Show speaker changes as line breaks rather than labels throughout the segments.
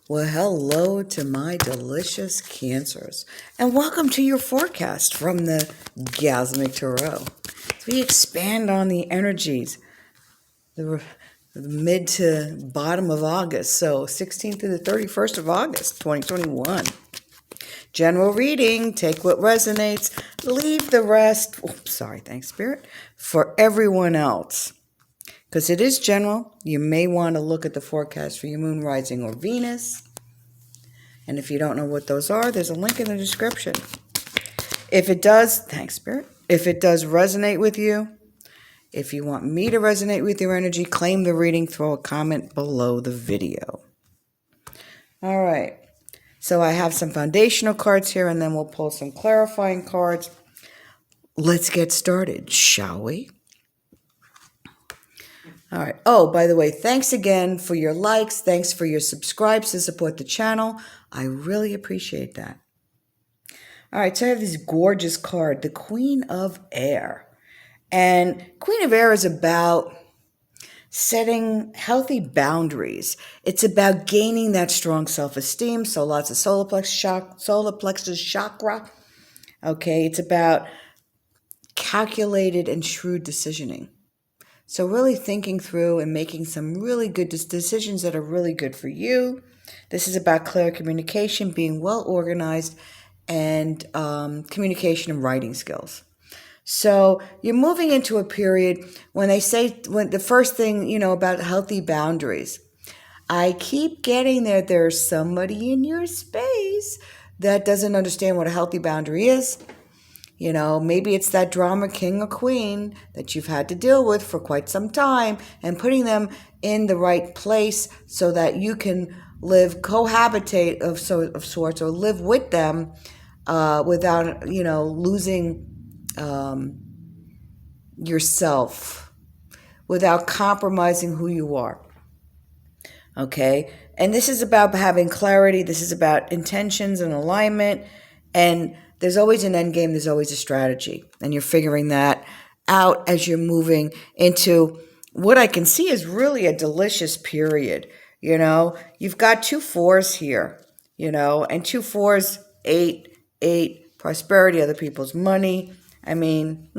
Well, hello to my delicious Cancers, and welcome to your forecast from the Gasmic Tarot. So we expand on the energies, the mid to bottom of August, so 16th to the 31st of August, 2021. General reading, take what resonates, leave the rest, thanks Spirit, for everyone else. Because it is general, you may want to look at the forecast for your moon, rising, or Venus. And if you don't know what those are, there's a link in the description. If it does, thanks Spirit, if it does resonate with you, if you want me to resonate with your energy, claim the reading, throw a comment below the video. All right, so I have some foundational cards here, and then we'll pull some clarifying cards. Let's get started, shall we? All right. Oh, by the way, thanks again for your likes. Thanks for your subscribes to support the channel. I really appreciate that. All right, so I have this gorgeous card, the Queen of Air. And Queen of Air is about setting healthy boundaries. It's about gaining that strong self-esteem, so lots of solar plexus chakra. Okay, it's about calculated and shrewd decisioning. So really thinking through and making some really good decisions that are really good for you. This is about clear communication, being well organized, and communication and writing skills. So you're moving into a period when the first thing, about healthy boundaries. I keep getting that there's somebody in your space that doesn't understand what a healthy boundary is. Maybe it's that drama king or queen that you've had to deal with for quite some time, and putting them in the right place so that you can cohabitate of sorts, or live with them without, losing yourself, without compromising who you are. Okay? And this is about having clarity. This is about intentions and alignment. And there's always an end game. There's always a strategy. And you're figuring that out as you're moving into what I can see is really a delicious period. You've got 2 4s here, and 2 4s, 8, prosperity, other people's money. I mean,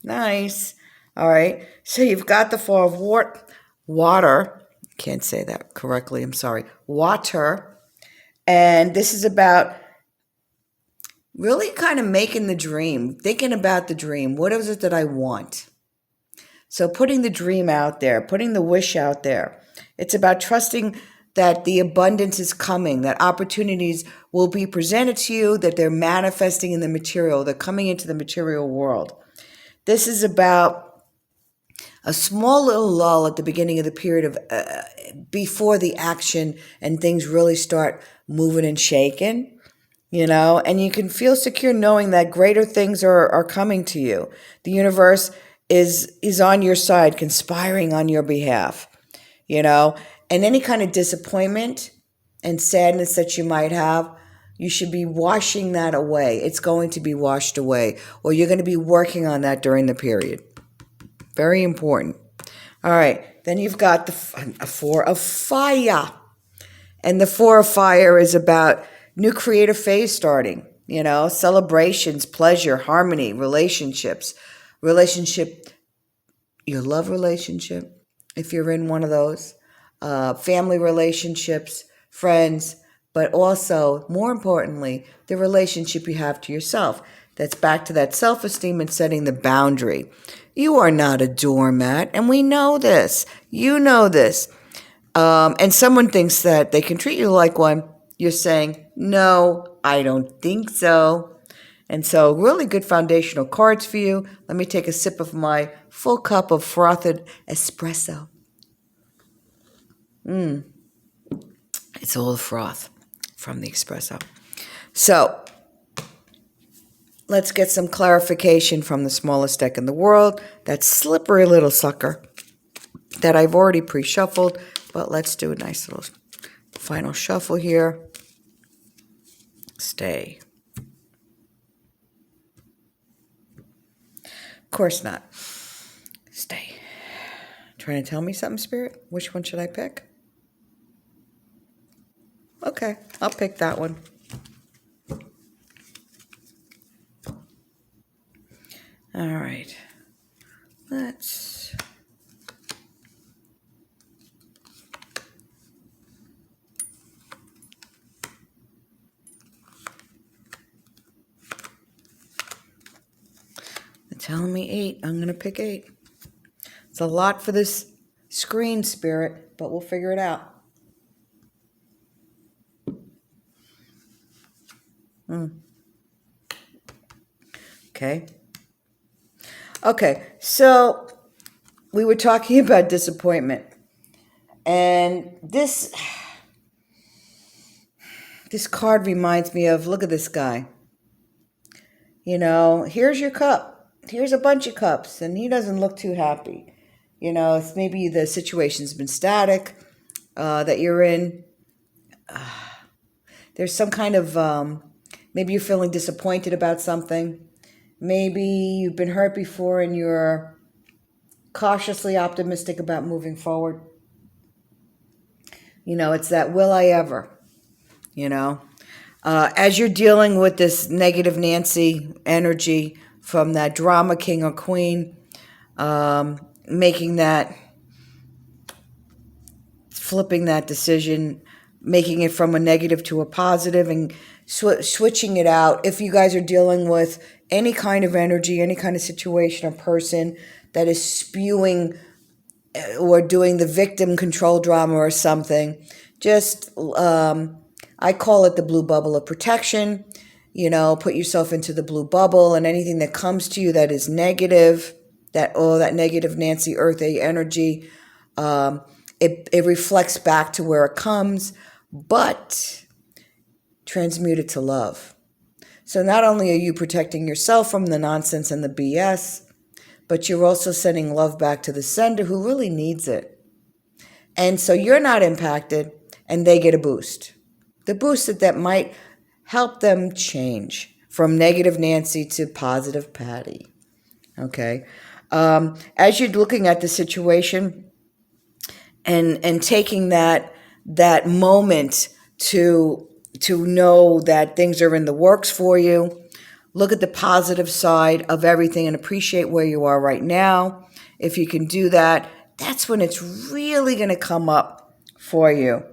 nice. All right. So you've got the 4 of water. Can't say that correctly. I'm sorry. Water. And this is about really kind of making the dream, thinking about the dream. What is it that I want? So putting the dream out there, putting the wish out there. It's about trusting that the abundance is coming, that opportunities will be presented to you, that they're manifesting in the material, they're coming into the material world. This is about a small little lull at the beginning of the period of before the action and things really start moving and shaking, and you can feel secure knowing that greater things are coming to you. The universe is on your side, conspiring on your behalf, and any kind of disappointment and sadness that you might have, you should be washing that away. It's going to be washed away, or you're going to be working on that during the period. Very important. All right. Then you've got the 4 of fire. And the 4 of fire is about new creative phase starting, celebrations, pleasure, harmony, relationships, your love relationship, if you're in one of those, family relationships, friends, but also, more importantly, the relationship you have to yourself. That's back to that self-esteem and setting the boundary. You are not a doormat, and we know this. You know this. And someone thinks that they can treat you like one. You're saying, no, I don't think so. And so really good foundational cards for you. Let me take a sip of my full cup of frothed espresso. It's all the froth from the espresso. So let's get some clarification from the smallest deck in the world, that slippery little sucker that I've already pre-shuffled, but let's do a nice little final shuffle here. Stay. Of course not. Stay. Trying to tell me something, Spirit? Which one should I pick? Okay, I'll pick that one. All right. Let's... They're telling me 8. I'm going to pick 8. It's a lot for this screen, Spirit, but we'll figure it out. Okay. Okay, so we were talking about disappointment. And this card reminds me of, look at this guy. You know, here's your cup. Here's a bunch of cups, and he doesn't look too happy. You know, it's maybe the situation's been static that you're in. There's some kind of, maybe you're feeling disappointed about something. Maybe you've been hurt before and you're cautiously optimistic about moving forward. You know, it's that will I ever, you know. As you're dealing with this negative Nancy energy from that drama king or queen, making that, flipping that decision, making it from a negative to a positive and switching it out. If you guys are dealing with any kind of energy, any kind of situation or person that is spewing or doing the victim control drama or something, just, I call it the blue bubble of protection. You know, put yourself into the blue bubble, and anything that comes to you that is negative, that negative Nancy Earth A energy, it reflects back to where it comes, but transmute it to love. So not only are you protecting yourself from the nonsense and the BS, but you're also sending love back to the sender who really needs it. And so you're not impacted, and they get a boost. The boost that might help them change from negative Nancy to positive Patty. Okay? As you're looking at the situation and taking that moment to know that things are in the works for you, look at the positive side of everything and appreciate where you are right now. If you can do that, that's when it's really going to come up for you.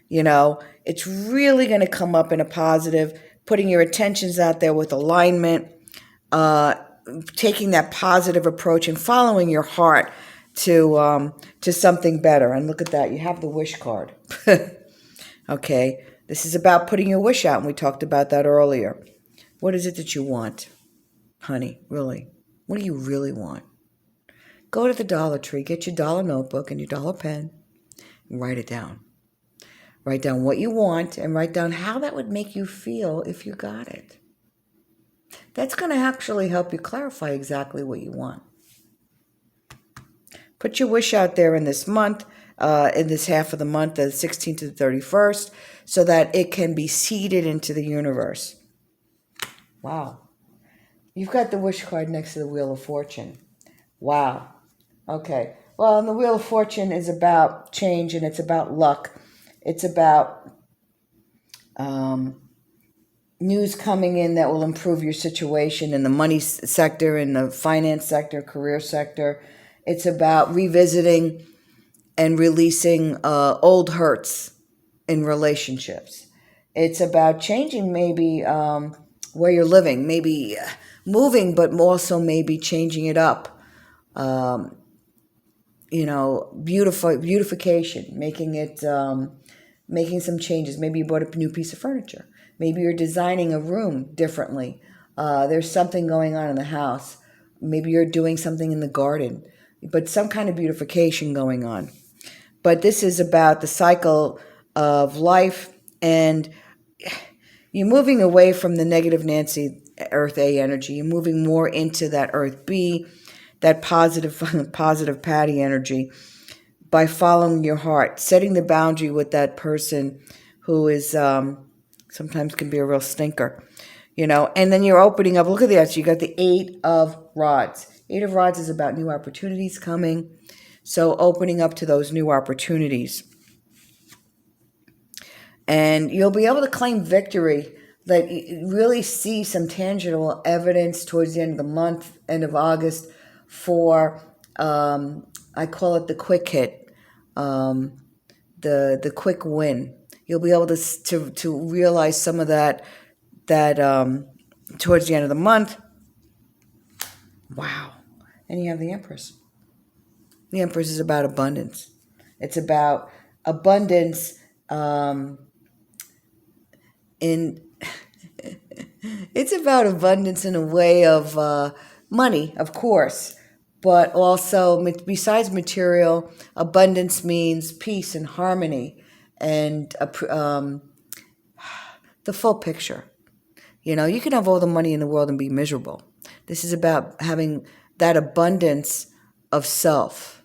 You know, it's really going to come up in a positive, putting your intentions out there with alignment, taking that positive approach and following your heart to something better. And look at that, you have the wish card. Okay, this is about putting your wish out, and we talked about that earlier. What is it that you want, honey? Really? What do you really want? Go to the Dollar Tree, get your dollar notebook and your dollar pen, and write it down. Write down what you want and write down how that would make you feel if you got it. That's going to actually help you clarify exactly what you want. Put your wish out there in this month, in this half of the month, the 16th to the 31st, so that it can be seeded into the universe. Wow. You've got the wish card next to the Wheel of Fortune. Wow. Okay. Well, and the Wheel of Fortune is about change, and it's about luck. It's about news coming in that will improve your situation in the money sector, in the finance sector, career sector. It's about revisiting and releasing old hurts in relationships. It's about changing maybe where you're living, maybe moving, but also maybe changing it up. You know, beautification, making it, making some changes. Maybe you bought a new piece of furniture. Maybe you're designing a room differently. There's something going on in the house. Maybe you're doing something in the garden, but some kind of beautification going on. But this is about the cycle of life, and you're moving away from the negative Nancy Earth A energy. You're moving more into that Earth B, that positive Patty energy, by following your heart, setting the boundary with that person who is sometimes can be a real stinker, you know. And then you're opening up. Look at that. So you got the 8 of Rods. 8 of Rods is about new opportunities coming. So opening up to those new opportunities. And you'll be able to claim victory, that you really see some tangible evidence towards the end of the month, end of August, for, I call it the quick hit, the quick win. You'll be able to realize some of that towards the end of the month. Wow. And you have the Empress. The Empress is about abundance. It's about abundance in it's about abundance in a way of money, of course, but also besides material, abundance means peace and harmony and the full picture. You know, you can have all the money in the world and be miserable. This is about having that abundance of self,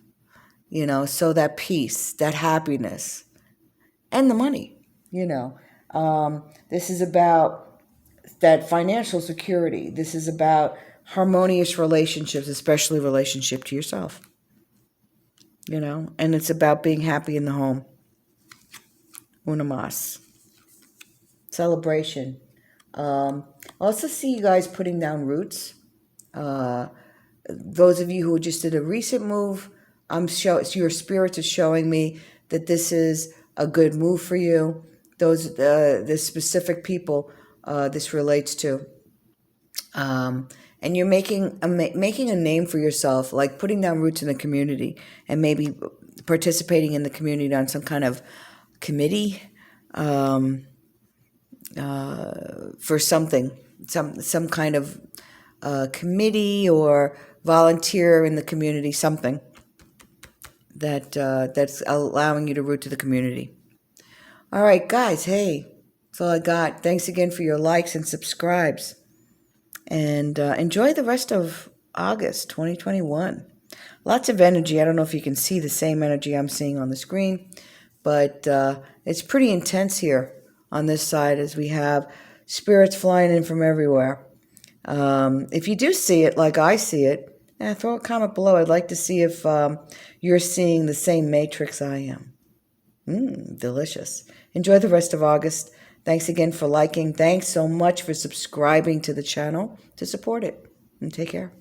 you know, so that peace, that happiness, and the money, you know. This is about that financial security. This is about harmonious relationships, especially relationship to yourself, you know, and it's about being happy in the home. Una mas. Celebration. Also see you guys putting down roots. Those of you who just did a recent move, your spirits are showing me that this is a good move for you. Those the specific people this relates to, and you're making a name for yourself, like putting down roots in the community and maybe participating in the community on some kind of committee. For something, some kind of committee or volunteer in the community, something that's allowing you to root to the community. All right, guys, hey, that's all I got. Thanks again for your likes and subscribes. And enjoy the rest of August 2021. Lots of energy. I don't know if you can see the same energy I'm seeing on the screen, but it's pretty intense here on this side as we have spirits flying in from everywhere. If you do see it like I see it, throw a comment below. I'd like to see if you're seeing the same matrix I am. Delicious. Enjoy the rest of August. Thanks again for liking. Thanks so much for subscribing to the channel to support it. And take care.